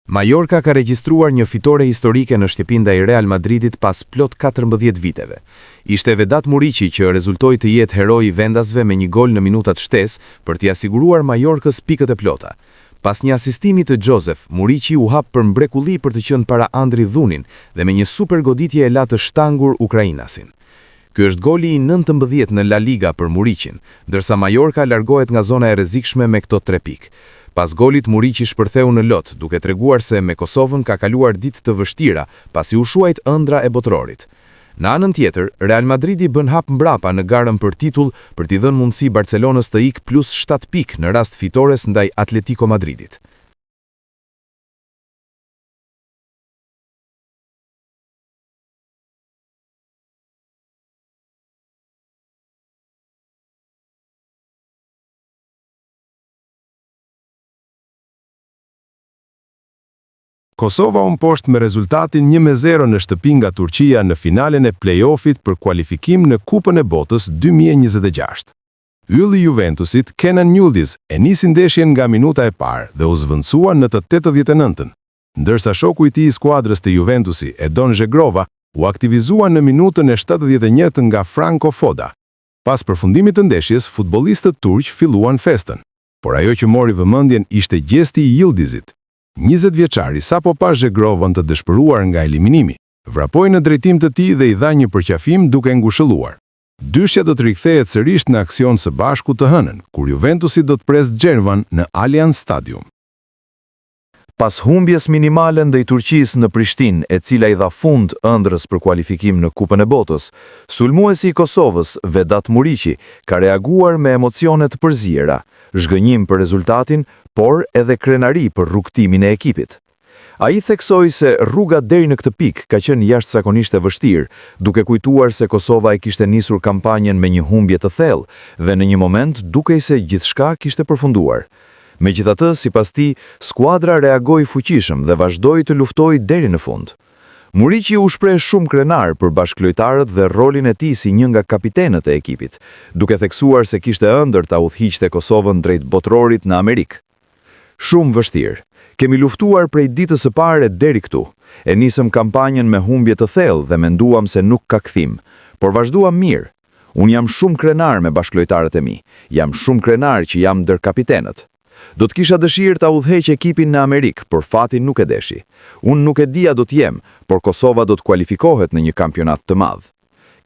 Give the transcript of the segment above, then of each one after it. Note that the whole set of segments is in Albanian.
Mallorca ka regjistruar një fitore historike në shtëpinë ndaj Real Madridit pas plot 14 viteve. Ishte Vedat Muriqi që rezultoi të jetë heroi i vendasve me një gol në minutat shtesë për t'i siguruar Mallorcës pikët e plota. Pas një asistimi të Joseph, Muriqi u hap për mrekulli për të qenë para Andri Dhunin dhe me një super goditje e la të shtangur ukrainasin. Ky është goli i 19 në La Liga për Muriqin, ndërsa Mallorca largohet nga zona e rrezikshme me këto 3 pikë. Pas golit Muriqi shpërtheu në lot, duke treguar se me Kosovën ka kaluar ditë të vështira, pasi u shuajt ëndra e botrorit. Në anën tjetër, Real Madridi bën hap mbrapa në garën për titull për t'i dhënë mundësi Barcelonës të ikë plus 7 pikë në rast fitores ndaj Atletico Madridit. Kosova unë poshtë me rezultatin 1-0 në shtëpi nga Turqia në finalen e play-offit për kualifikim në Kupën e Botës 2026. Ylli i Juventusit, Kenan Yildiz, e nisi ndeshjen nga minuta e parë dhe u zvendësua në të 89-ën, ndërsa shoku i tij i skuadrës të Juventusi, Edon Zhegrova, u aktivizua në minutën e 71 nga Franco Foda. Pas përfundimit të ndeshjes, futbollistët turq filluan festën, por ajo që mori vëmendjen ishte gjesti i Yildizit. 20 vjeçari sapo pa Zhegrovën të dëshpëruar nga eliminimi, vrapoi në drejtim të tij dhe i dha një përqafim duke ngushëlluar. Dyshja do të rikthehet sërish në aksion së bashku të hënën, kur Juventusi do të presë Gjervan në Allianz Stadium. Pas humbjes minimale ndaj Turqisë në Prishtinë, e cila i dha fund ëndrës për kualifikim në Kupën e Botës, sulmuesi i Kosovës, Vedat Muriqi, ka reaguar me emocione të përziera, zhgënjim për rezultatin, por edhe krenari për rrugtimin e ekipit. Ai theksoi se rruga deri në këtë pikë ka qenë jashtëzakonisht e vështirë, duke kujtuar se Kosova e kishte nisur kampanjen me një humbje të thellë dhe në një moment dukej se gjithçka kishte përfunduar. Megjithatë, sipas tij, skuadra reagoi fuqishëm dhe vazhdoi të luftojë deri në fund. Muriqi u shpreh shumë krenar për bashkëlojtarët dhe rolin e tij si një nga kapitenët e ekipit, duke theksuar se kishte ëndër ta udhëhiqte Kosovën drejt botrorit në Amerikë. Shumë vështirë. Kemi luftuar prej ditës së parë deri këtu. E nisëm kampanjen me humbje të thellë dhe menduam se nuk ka kthim, por vazhduam mirë. Unë jam shumë krenar me bashkëlojtarët e mi. Jam shumë krenar që jam ndër kapitenët. Do të kisha dëshirë ta udhëheq ekipin në Amerikë, por fati nuk e deshi. Unë nuk e dija do të jem, por Kosova do të kualifikohet në një kampionat të madh.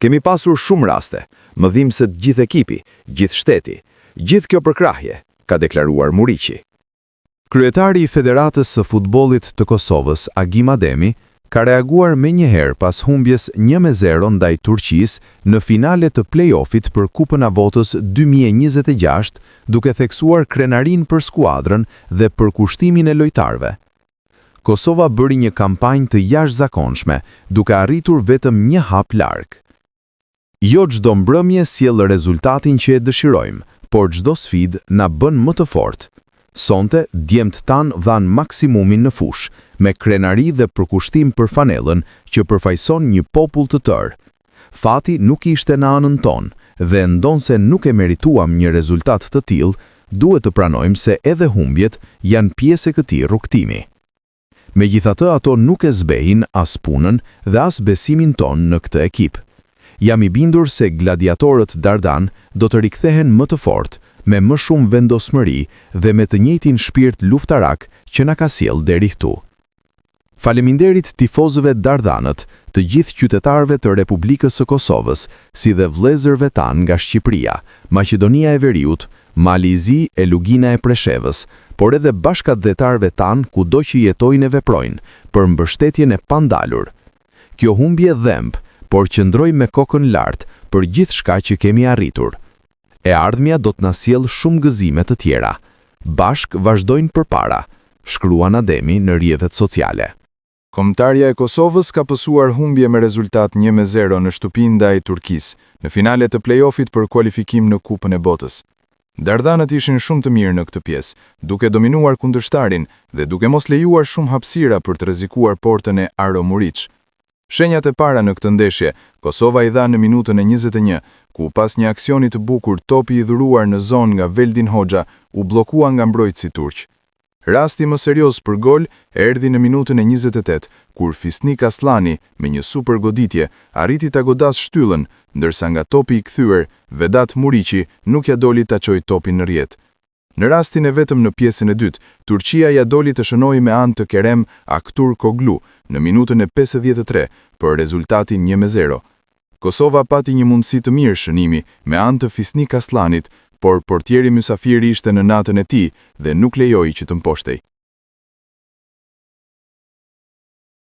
Kemi pasur shumë raste, më dhimbë se gjithë ekipi, gjithë shteti, gjithë kjo përkrahje, ka deklaruar Muriqi. Kryetari i Federatës së Futbollit të Kosovës, Agim Ademi, ka reaguar me njëherë pas humbjes 1-0 ndaj Turqisë në finale të play-offit për Kupën e Botës 2026, duke theksuar krenarin për skuadrën dhe për kushtimin e lojtarëve. Kosova bëri një kampanjë të jashtëzakonshme, duke arritur vetëm një hap larg. Jo çdo mbrëmje sjell rezultatin që e dëshirojmë, por çdo sfidë na bën më të fortë. Sonte, djemt tan dhan maksimumin në fush, me krenari dhe përkushtim për fanellën që përfaqëson një popull të tërë. Fati nuk ishte në anën tonë dhe ndonse nuk e merituam një rezultat të tillë, duhet të pranojmë se edhe humbjet janë pjesë e këtij rrugtimi. Megjithatë, ato nuk e zbehin as punën dhe as besimin ton në këtë ekip. Jam i bindur se gladiatorët Dardan do të rikthehen më të fortë, me më shumë vendosmëri dhe me të njëjtin shpirt luftarak që na ka sjellë deri këtu. Faleminderit tifozëve Dardanët, të gjithë qytetarëve të Republikës së Kosovës, si dhe vëllezërve tan nga Shqipëria, Maqedonia e Veriut, Malizi e Lugina e Preshevës, por edhe bashkëdhetarëve tan kudo që jetojnë e veprojnë, për mbështetjen e pandalur. Kjo humbje dhemb, por qëndroj me kokën lart për gjithçka që kemi arritur. E ardhmja do të na sjellë shumë gëzime të tjera. Bashk vazhdojnë përpara, shkruan Ademi në rrjetet sociale. Kombëtarja e Kosovës ka pësuar humbje me rezultat 1-0 në shtëpi ndaj Turqisë, në finale të play-offit për kualifikim në Kupën e Botës. Dardanët ishin shumë të mirë në këtë pjesë, duke dominuar kundërshtarin dhe duke mos lejuar shumë hapësira për të rrezikuar portën e Aro Muriç. Shenjat e para në këtë ndeshje, Kosova i dha në minutën e 21, ku pas një aksioni të bukur topi i dhuruar në zonë nga Veldin Hoxha u bllokua nga mbrojtësi turq. Rasti më serioz për gol erdhi në minutën e 28, kur Fisnik Aslani, me një super goditje, arriti ta godas shtyllën, ndërsa nga topi i kthyer, Vedat Muriqi nuk ja doli ta çojë topin në rjet. Në rastin e vetëm në pjesën e dytë, Turqia ja doli të shënojë me anë të Kerem Aktürkoğlu në minutën e 53 për rezultatin 1-0. Kosova pati një mundësi të mirë shënimi me anë të Fisnik Aslanit, por portieri mysafiri ishte në natën e tij dhe nuk lejoi që të mposhtej.